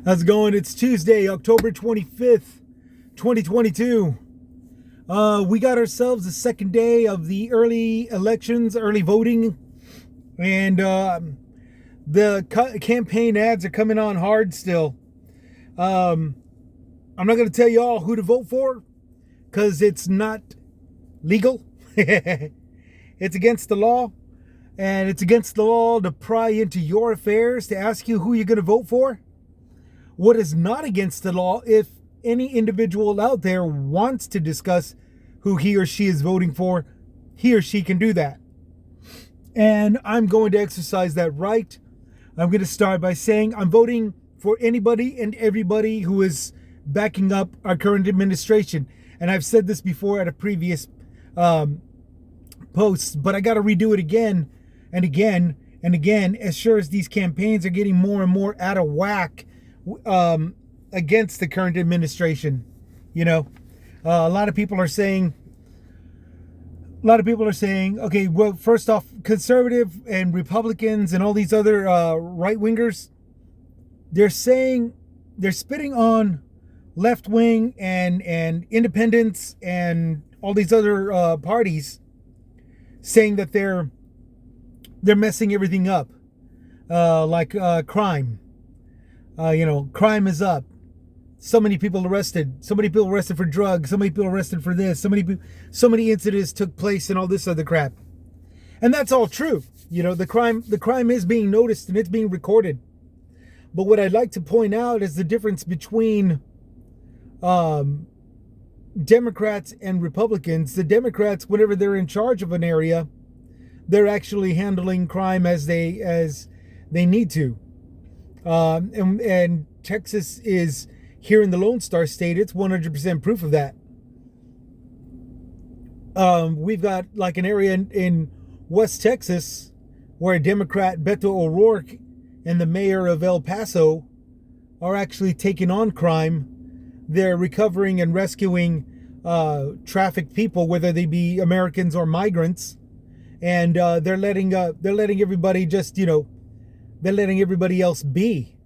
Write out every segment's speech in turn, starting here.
How's it going? It's Tuesday, October 25th, 2022. We got ourselves the second day of the early elections, early voting, and the campaign ads are coming on hard still. I'm not going to tell you all who to vote for because it's not legal. It's against the law, and it's against the law to pry into your affairs, to ask you who you're going to vote for. What is not against the law, if any individual out there wants to discuss who he or she is voting for, he or she can do that. And I'm going to exercise that right. I'm going to start by saying I'm voting for anybody and everybody who is backing up our current administration. And I've said this before at a previous post, but I got to redo it again and again and again, as sure as these campaigns are getting more and more out of whack against the current administration. A lot of people are saying, okay, well, first off, conservative and Republicans and all these other right-wingers, they're spitting on left-wing and independents and all these other parties, saying that they're messing everything up, like crime. Crime is up. So many people arrested. So many people arrested for drugs. So many people arrested for this. So many incidents took place and all this other crap. And that's all true. The crime is being noticed and it's being recorded. But what I'd like to point out is the difference between Democrats and Republicans. The Democrats, whenever they're in charge of an area, they're actually handling crime as they need to. And Texas is here in the Lone Star State. It's 100% proof of that. We've got like an area in West Texas where Democrat Beto O'Rourke and the mayor of El Paso are actually taking on crime. They're recovering and rescuing trafficked people, whether they be Americans or migrants, and they're letting everybody just they're letting everybody else be,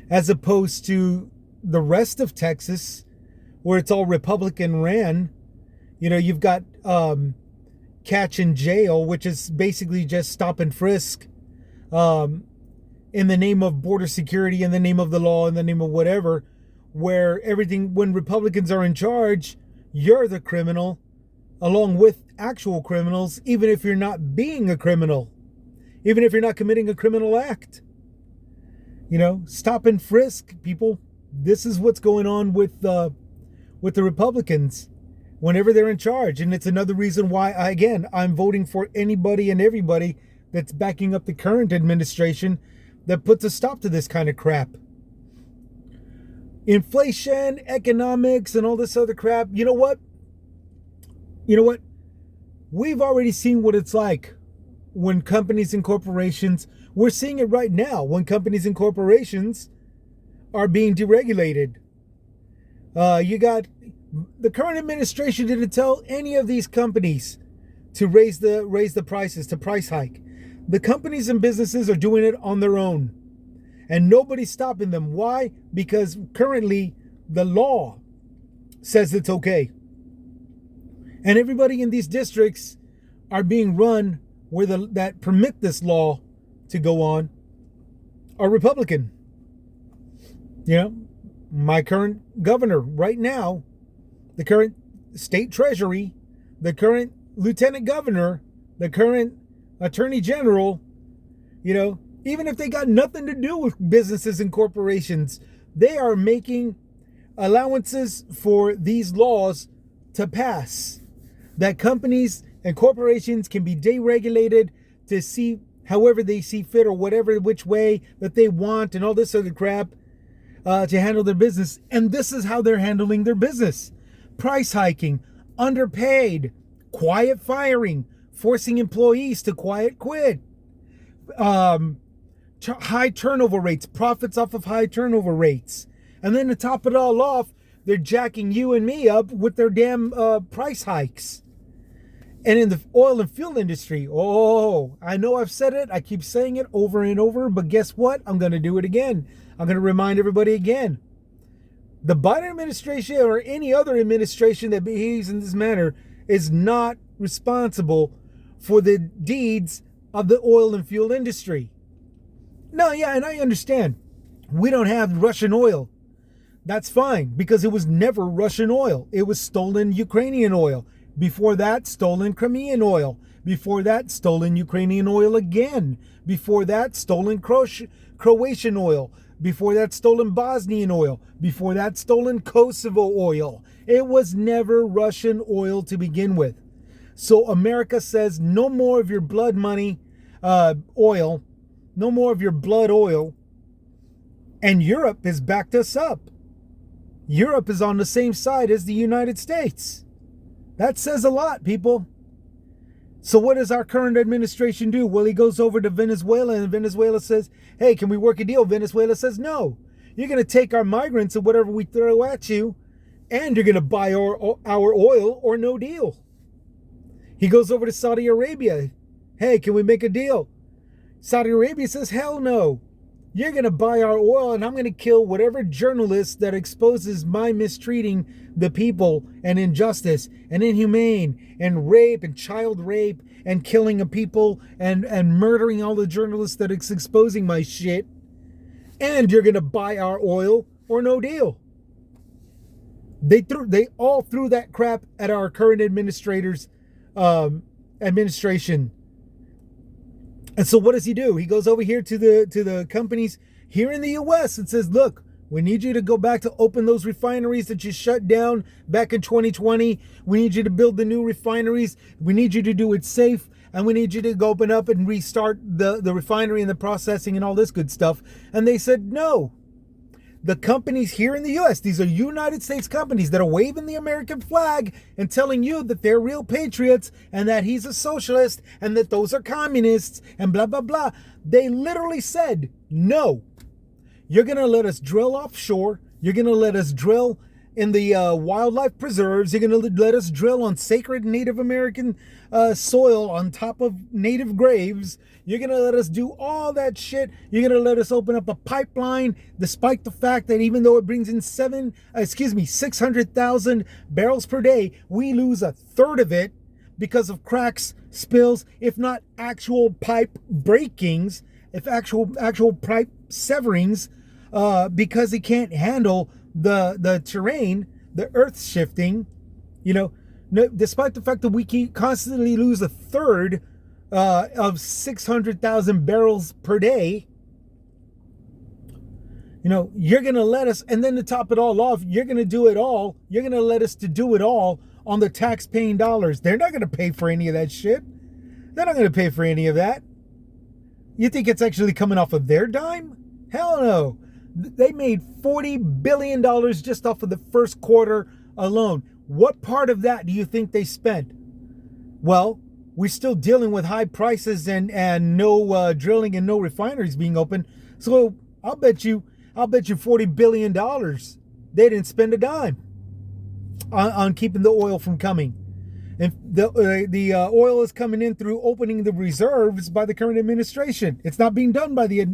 as opposed to the rest of Texas, where it's all Republican ran. You've got catch and jail, which is basically just stop and frisk, in the name of border security, in the name of the law, in the name of whatever, where when Republicans are in charge, you're the criminal, along with actual criminals, even if you're not being a criminal. Even if you're not committing a criminal act. Stop and frisk, people. This is what's going on with the Republicans whenever they're in charge. And it's another reason why, I'm voting for anybody and everybody that's backing up the current administration that puts a stop to this kind of crap. Inflation, economics, and all this other crap. You know what? We've already seen what it's like when companies and corporations, we're seeing it right now, when companies and corporations are being deregulated. You got the current administration didn't tell any of these companies to raise the prices, to price hike. The companies and businesses are doing it on their own, and nobody's stopping them. Why? Because currently the law says it's okay, and everybody in these districts are being run that permit this law to go on are Republican. My current governor right now, the current state treasury, the current lieutenant governor, the current attorney general, even if they got nothing to do with businesses and corporations, they are making allowances for these laws to pass, that companies and corporations can be deregulated to see however they see fit, or which way that they want, and all this other crap, to handle their business. And this is how they're handling their business: price hiking, underpaid, quiet firing, forcing employees to quiet quit, high turnover rates, profits off of high turnover rates. And then to top it all off, they're jacking you and me up with their damn price hikes. And in the oil and fuel industry, oh, I know I've said it. I keep saying it over and over, but guess what? I'm going to do it again. I'm going to remind everybody again. The Biden administration or any other administration that behaves in this manner is not responsible for the deeds of the oil and fuel industry. No, yeah, and I understand. We don't have Russian oil. That's fine, because it was never Russian oil. It was stolen Ukrainian oil. Before that, stolen Crimean oil. Before that, stolen Ukrainian oil again. Before that, stolen Croatian oil. Before that, stolen Bosnian oil. Before that, stolen Kosovo oil. It was never Russian oil to begin with. So America says no more of your blood money oil. No more of your blood oil. And Europe has backed us up. Europe is on the same side as the United States. That says a lot, people. So what does our current administration do? Well, he goes over to Venezuela, and Venezuela says, hey, can we work a deal? Venezuela says, no. You're going to take our migrants and whatever we throw at you, and you're going to buy our oil or no deal. He goes over to Saudi Arabia. Hey, can we make a deal? Saudi Arabia says, hell no. You're going to buy our oil, and I'm going to kill whatever journalist that exposes my mistreating the people and injustice and inhumane and rape and child rape and killing of people and murdering all the journalists that is exposing my shit. And you're going to buy our oil or no deal. They all threw that crap at our current administration. And so what does he do? He goes over here to the companies here in the U.S. and says, look, we need you to go back to open those refineries that you shut down back in 2020. We need you to build the new refineries. We need you to do it safe. And we need you to go open up and restart the refinery and the processing and all this good stuff. And they said, no. The companies here in the U.S., these are United States companies that are waving the American flag and telling you that they're real patriots and that he's a socialist and that those are communists and blah, blah, blah. They literally said, no, you're going to let us drill offshore. You're going to let us drill in the wildlife preserves. You're going to let us drill on sacred Native American soil on top of native graves. You're going to let us do all that shit. You're going to let us open up a pipeline, despite the fact that even though it brings in 600,000 barrels per day, we lose a third of it because of cracks, spills, if not actual pipe breakings, if actual pipe severings, because it can't handle the terrain, the earth shifting, despite the fact that we constantly lose a third of 600,000 barrels per day. You're going to let us, and then to top it all off, you're going to do it all. You're going to let us to do it all on the tax-paying dollars. They're not going to pay for any of that shit. They're not going to pay for any of that. You think it's actually coming off of their dime? Hell no. They made $40 billion just off of the first quarter alone. What part of that do you think they spent? Well, we're still dealing with high prices and no drilling and no refineries being open. So I'll bet you $40 billion they didn't spend a dime on keeping the oil from coming. And the oil is coming in through opening the reserves by the current administration. It's not being done by the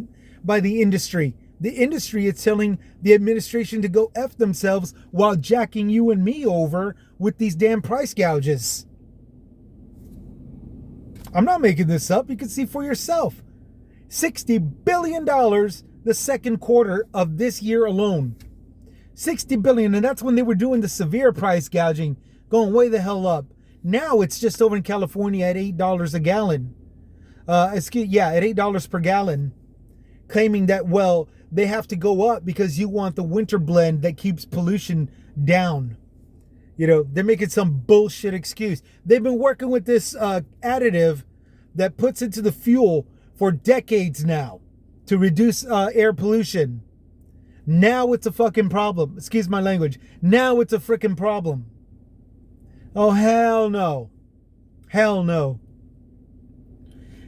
industry. The industry is telling the administration to go F themselves while jacking you and me over with these damn price gouges. I'm not making this up. You can see for yourself. $60 billion the second quarter of this year alone. $60 billion, and that's when they were doing the severe price gouging, going way the hell up. Now it's just over in California at $8 a gallon. At $8 per gallon. Claiming that, well, they have to go up because you want the winter blend that keeps pollution down. They're making some bullshit excuse. They've been working with this additive that puts into the fuel for decades now to reduce air pollution. Now it's a fucking problem. Excuse my language. Now it's a freaking problem. Oh, hell no. Hell no.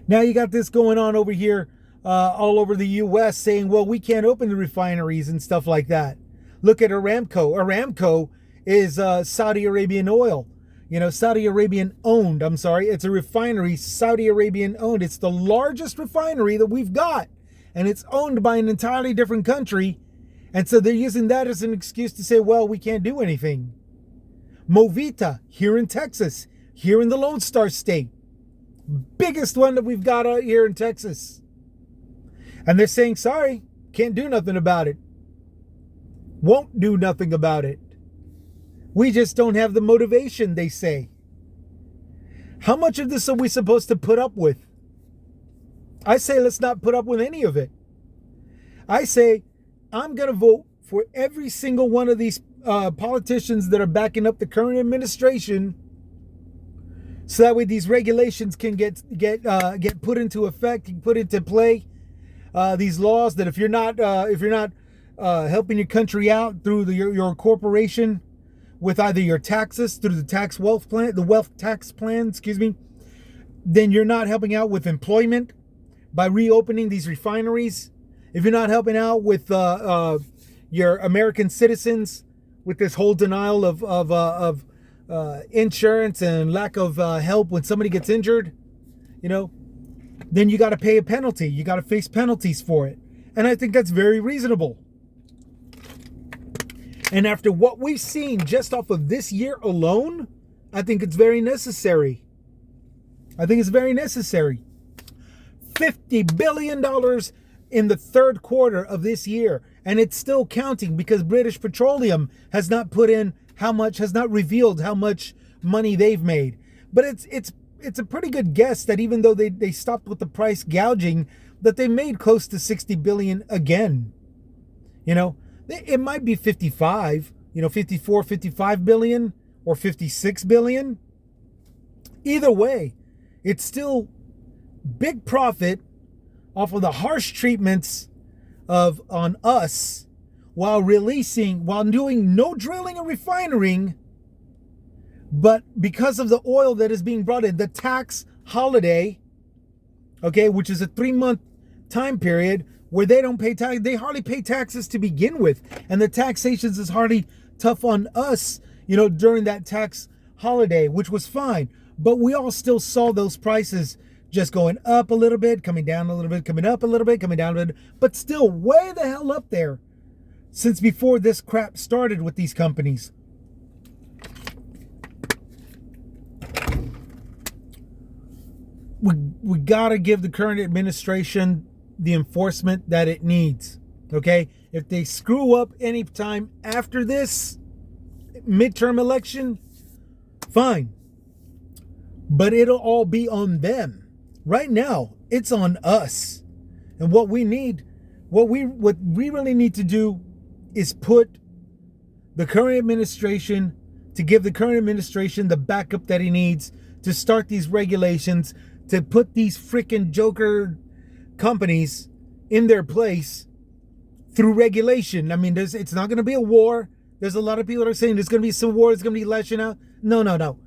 Now you got this going on over here all over the U.S. saying, well, we can't open the refineries and stuff like that. Look at Aramco. Aramco is Saudi Arabian oil. Saudi Arabian owned. I'm sorry, it's a refinery, Saudi Arabian owned. It's the largest refinery that we've got, and it's owned by an entirely different country. And so they're using that as an excuse to say, well, we can't do anything. Movita, here in Texas, here in the Lone Star State, biggest one that we've got out here in Texas. And they're saying, sorry, can't do nothing about it. Won't do nothing about it. We just don't have the motivation, they say. How much of this are we supposed to put up with? I say let's not put up with any of it. I say I'm going to vote for every single one of these politicians that are backing up the current administration, so that way these regulations can get put into effect, put into play. These laws that if you're not helping your country out through your corporation with either your taxes through the wealth tax plan, then you're not helping out with employment by reopening these refineries. If you're not helping out with your American citizens with this whole denial of insurance and lack of help when somebody gets injured, then you got to pay a penalty. You got to face penalties for it. And I think that's very reasonable. And after what we've seen just off of this year alone, I think it's very necessary. $50 billion in the third quarter of this year. And it's still counting because British Petroleum has not revealed how much money they've made. But it's a pretty good guess that even though they stopped with the price gouging, that they made close to 60 billion again. It might be 55, 54, 55 billion or 56 billion. Either way, it's still big profit off of the harsh treatments on us while doing no drilling and refining. But because of the oil that is being brought in, the tax holiday, which is a 3-month time period where they don't pay tax, they hardly pay taxes to begin with. And the taxations is hardly tough on us, during that tax holiday, which was fine. But we all still saw those prices just going up a little bit, coming down a little bit, coming up a little bit, coming down a little bit, but still way the hell up there since before this crap started with these companies. We got to give the current administration the enforcement that it needs. Okay? If they screw up any time after this midterm election, fine. But it'll all be on them. Right now, it's on us. And what we really need to do is put the current administration, to give the current administration the backup that he needs to start these regulations, to put these freaking joker companies in their place through regulation. I mean, it's not going to be a war. There's a lot of people that are saying there's going to be some war. It's going to be lashing out. No.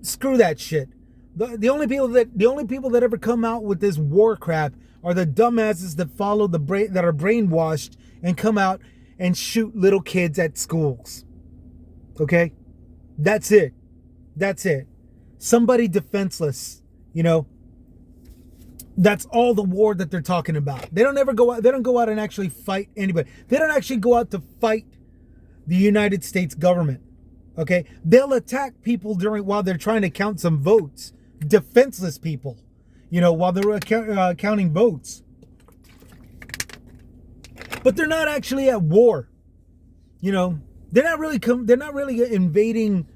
Screw that shit. The only people that ever come out with this war crap are the dumbasses that follow that are brainwashed and come out and shoot little kids at schools. Okay? That's it. Somebody defenseless, That's all the war that they're talking about. They don't go out and actually fight anybody. They don't actually go out to fight the United States government. Okay? They'll attack people while they're trying to count some votes. Defenseless people, while they're counting votes. But they're not actually at war. They're not really invading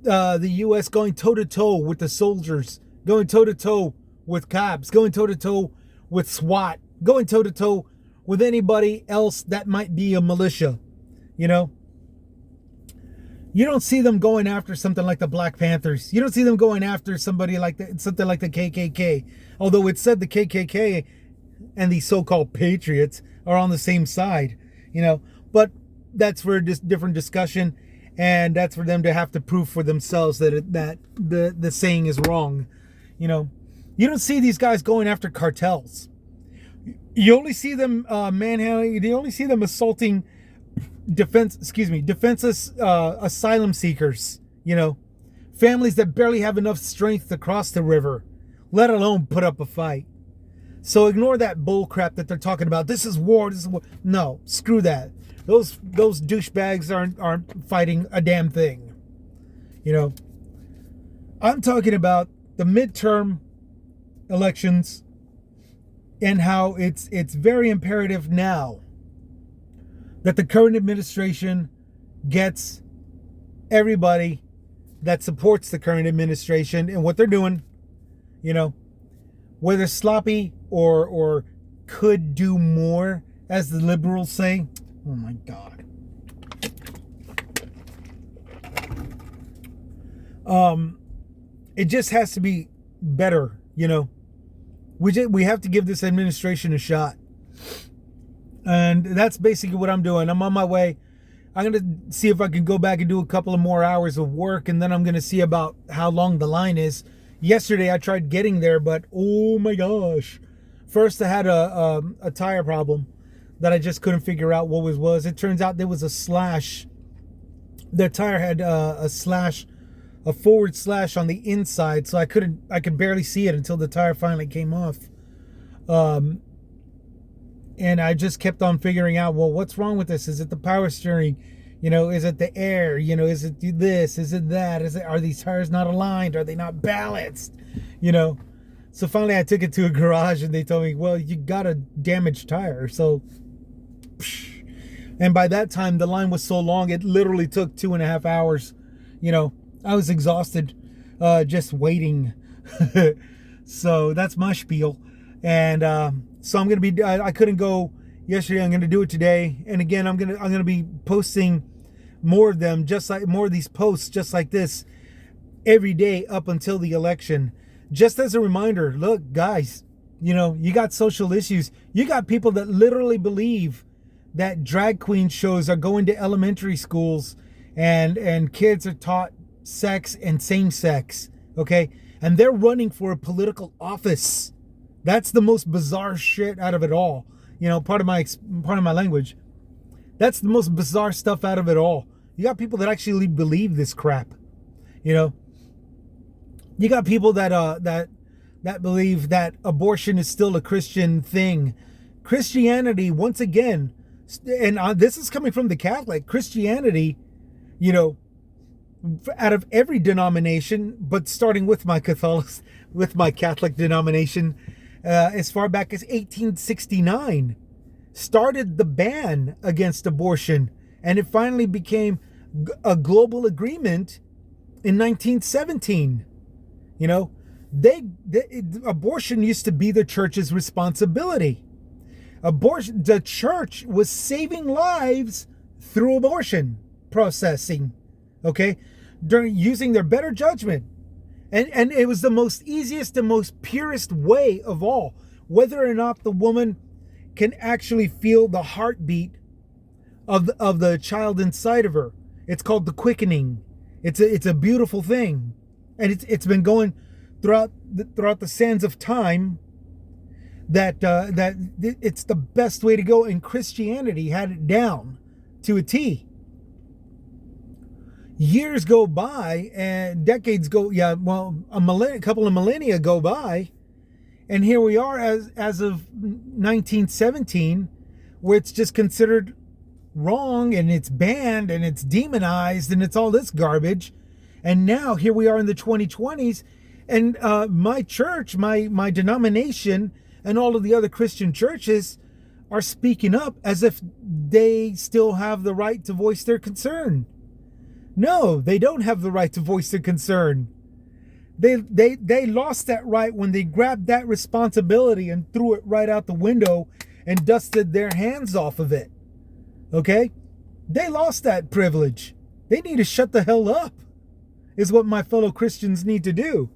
the U.S., going toe-to-toe with the soldiers, going toe-to-toe with cops, going toe-to-toe with SWAT, going toe-to-toe with anybody else that might be a militia. You don't see them going after something like the Black Panthers. You don't see them going after something like the KKK. Although it's said the KKK and the so-called patriots are on the same side, But that's for a different discussion, and that's for them to have to prove for themselves that the saying is wrong. You don't see these guys going after cartels. You only see them manhandling. You only see them assaulting defenseless asylum seekers, Families that barely have enough strength to cross the river, let alone put up a fight. So ignore that bull crap that they're talking about. This is war. This is war. No, screw that. Those douchebags aren't fighting a damn thing. You know, I'm talking about the midterm elections and how it's very imperative now that the current administration gets everybody that supports the current administration and what they're doing, you know, whether sloppy or could do more, as the liberals say. Oh my God. It just has to be better, you know. We have to give this administration a shot. And that's basically what I'm doing. I'm on my way. I'm going to see if I can go back and do a couple of more hours of work, and then I'm going to see about how long the line is. Yesterday I tried getting there, but oh my gosh. First I had a tire problem that I just couldn't figure out what was. It turns out there was a slash. The tire had a slash, a forward slash on the inside, so I could barely see it until the tire finally came off. And I just kept on figuring out, well, what's wrong with this? Is it the power steering? You know, is it the air? You know, is it this? Is it that? Are these tires not aligned? Are they not balanced? You know? So finally I took it to a garage and they told me, well, you got a damaged tire. So, and by that time the line was so long, it literally took 2.5 hours. You know, I was exhausted just waiting. So that's my spiel. And so I'm going to be, I couldn't go yesterday. I'm going to do it today. And again, I'm going to be posting more of them, more of these posts just like this every day up until the election. Just as a reminder, look, guys, you know, you got social issues. You got people that literally believe that drag queen shows are going to elementary schools and kids are taught sex and same sex. Okay. And they're running for a political office. That's the most bizarre shit out of it all. You know, part of my language. That's the most bizarre stuff out of it all. You got people that actually believe this crap. You know, you got people that believe that abortion is still a Christian thing. Christianity, once again, and this is coming from the Catholic Christianity, you know, out of every denomination, but starting with my Catholic denomination, as far back as 1869, started the ban against abortion, and it finally became a global agreement in 1917. You know, abortion used to be the church's responsibility. The church was saving lives through abortion processing, okay, using their better judgment. And it was the most easiest and most purest way of all. Whether or not the woman can actually feel the heartbeat of the child inside of her. It's called the quickening. It's a beautiful thing. And it's been going throughout the sands of time that it's the best way to go. And Christianity had it down to a T. Years go by and decades go, a couple of millennia go by, and here we are as of 1917, where it's just considered wrong and it's banned and it's demonized and it's all this garbage. And now here we are in the 2020s, and my church, my denomination, and all of the other Christian churches are speaking up as if they still have the right to voice their concern. No, they don't have the right to voice their concern. They lost that right when they grabbed that responsibility and threw it right out the window and dusted their hands off of it. Okay? They lost that privilege. They need to shut the hell up, is what my fellow Christians need to do.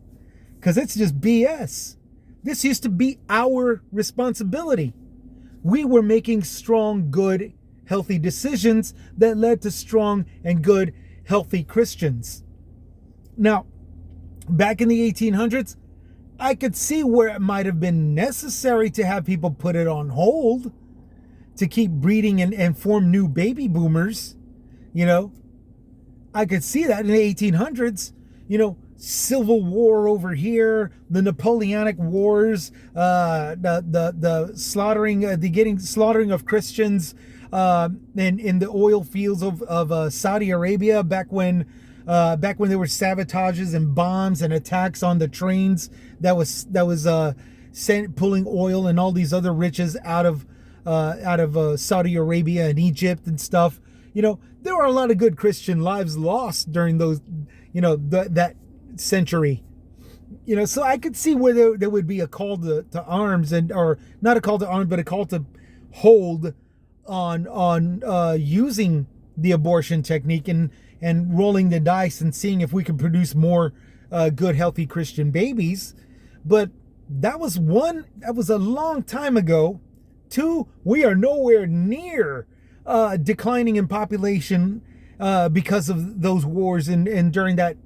Because it's just BS. This used to be our responsibility. We were making strong, good, healthy decisions that led to strong and good, healthy Christians. Now, back in the 1800s, I could see where it might have been necessary to have people put it on hold to keep breeding and form new baby boomers. You know, I could see that in the 1800s, Civil War over here, the Napoleonic Wars, the slaughtering, slaughtering of Christians, in the oil fields of Saudi Arabia back when there were sabotages and bombs and attacks on the trains that was pulling oil and all these other riches out of Saudi Arabia and Egypt and stuff. There were a lot of good Christian lives lost during those, that century. So I could see where there would be a call to arms, or not a call to arms, but a call to hold on using the abortion technique and rolling the dice and seeing if we can produce more good, healthy Christian babies. But that was a long time ago. Two, we are nowhere near declining in population because of those wars and during that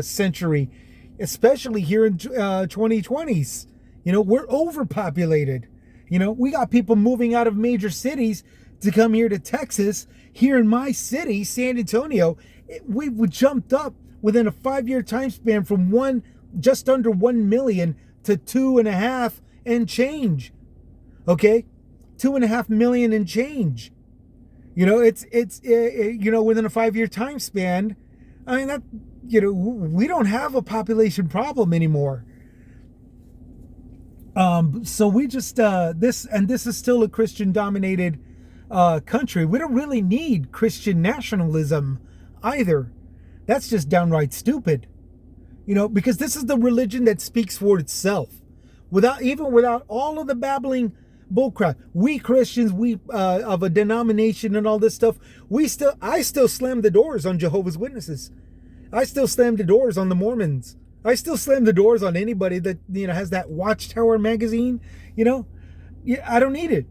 century, especially here in 2020s. We're overpopulated. We got people moving out of major cities to come here to Texas. Here in my city, San Antonio, we jumped up within a 5-year time span from just under 1 million to 2.5 and change. Okay, 2.5 million and change. It's within a 5-year time span. I mean, that, we don't have a population problem anymore. So we just this is still a Christian dominated country. We don't really need Christian nationalism either. That's just downright stupid. Because this is the religion that speaks for itself, without all of the babbling bullcrap. We Christians, we of a denomination and all this stuff, I still slam the doors on Jehovah's Witnesses. I still slam the doors on the Mormons. I still slam the doors on anybody that has that Watchtower magazine. I don't need it.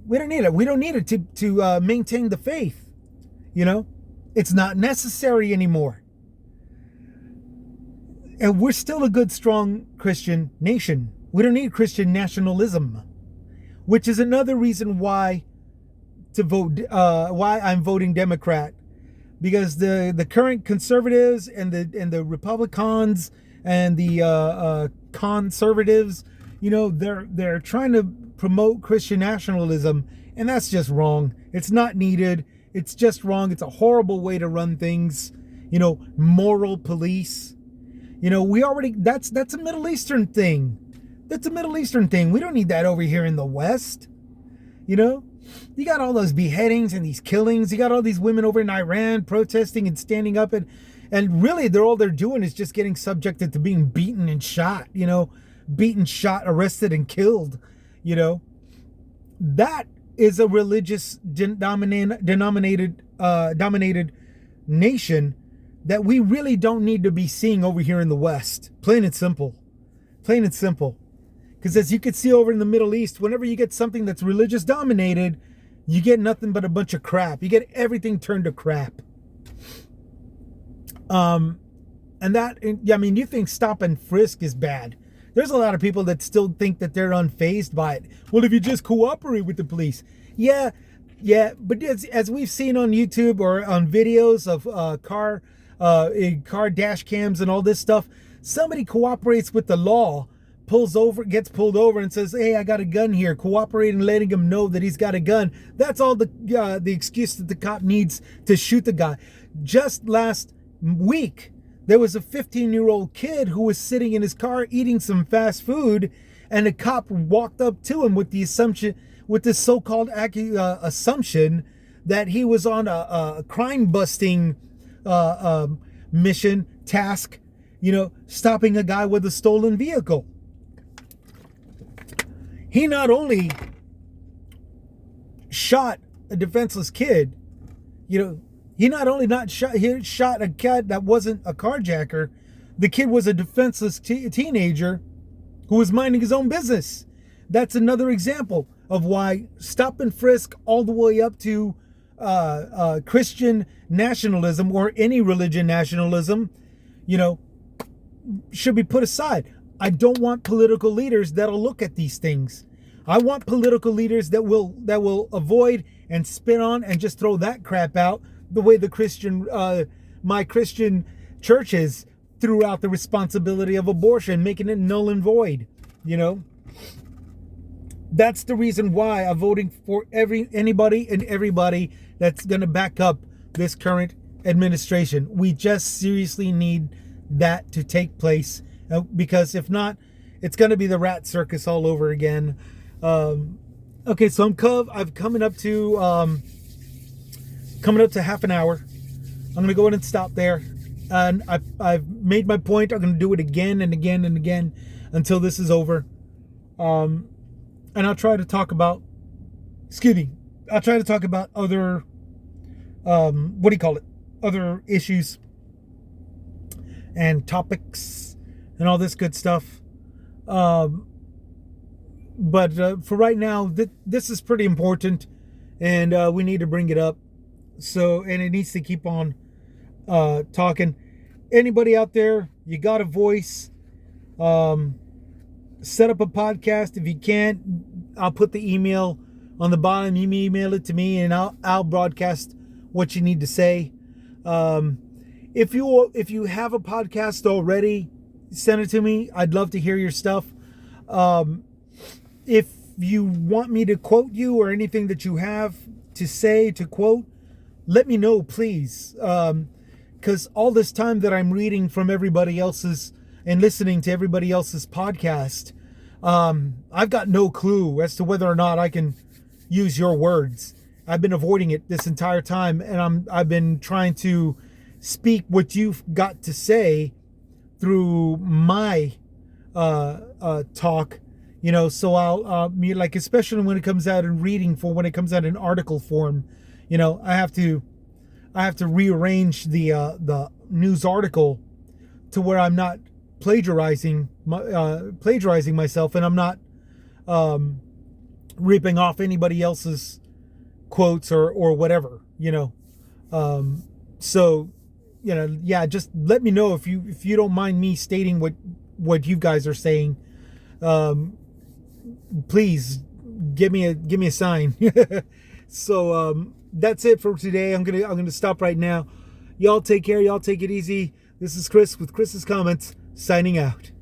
We don't need it. We don't need it to maintain the faith. It's not necessary anymore. And we're still a good, strong Christian nation. We don't need Christian nationalism, which is another reason why I'm voting Democrat, because the current conservatives and the Republicans and the conservatives, they're trying to promote Christian nationalism, and that's just wrong. It's not needed. It's just wrong. It's a horrible way to run things. Moral police. That's a Middle Eastern thing. That's a Middle Eastern thing. We don't need that over here in the West. You got all those beheadings and these killings. You got all these women over in Iran protesting and standing up, and really all they're doing is just getting subjected to being beaten and shot, beaten, shot, arrested, and killed. That is a religious dominated nation that we really don't need to be seeing over here in the West. Plain and simple. Plain and simple. Because as you can see over in the Middle East, whenever you get something that's religious dominated, you get nothing but a bunch of crap. You get everything turned to crap. And you think stop and frisk is bad. There's a lot of people that still think that they're unfazed by it. Well, if you just cooperate with the police. Yeah, but as we've seen on YouTube or on videos of car dash cams and all this stuff, somebody cooperates with the law, gets pulled over and says, hey, I got a gun here, cooperating, letting him know that he's got a gun. That's all the excuse that the cop needs to shoot the guy. Just last week, there was a 15-year-old kid who was sitting in his car eating some fast food, and a cop walked up to him with the so-called assumption that he was on a crime-busting mission, task, stopping a guy with a stolen vehicle. He not only shot a defenseless kid, he not only shot a kid that wasn't a carjacker. The kid was a defenseless teenager who was minding his own business. That's another example of why stop and frisk all the way up to Christian nationalism or any religion nationalism, should be put aside. I don't want political leaders that'll look at these things. I want political leaders that will avoid and spit on and just throw that crap out the way the my Christian churches threw out the responsibility of abortion, making it null and void. You know, that's the reason why I'm voting for anybody and everybody that's going to back up this current administration. We just seriously need that to take place, because if not, it's going to be the rat circus all over again. Okay, so I'm coming up to half an hour. I'm going to go ahead and stop there. And I've made my point. I'm going to do it again and again and again until this is over. And I'll try to talk about, other, other issues and topics and all this good stuff. But for right now, this is pretty important, and we need to bring it up. And it needs to keep on talking. Anybody out there, you got a voice, set up a podcast. If you can't, I'll put the email on the bottom. You email it to me, and I'll broadcast what you need to say. If you have a podcast already, send it to me. I'd love to hear your stuff. If you want me to quote you or anything that you have to say, to quote, let me know, please. Because all this time that I'm reading from everybody else's and listening to everybody else's podcast, I've got no clue as to whether or not I can use your words. I've been avoiding it this entire time, and I've been trying to speak what you've got to say through my talk, you know. So I'll like, especially when it comes out in reading form, when it comes out in article form, you know, I have to rearrange the news article to where I'm not plagiarizing myself, and I'm not ripping off anybody else's quotes or whatever, you know. So, you know, yeah, just let me know if you don't mind me stating what you guys are saying. Please give me a sign. So that's it for today. I'm gonna stop right now. Y'all take care. Y'all take it easy. This is Chris with Chris's Comments, signing out.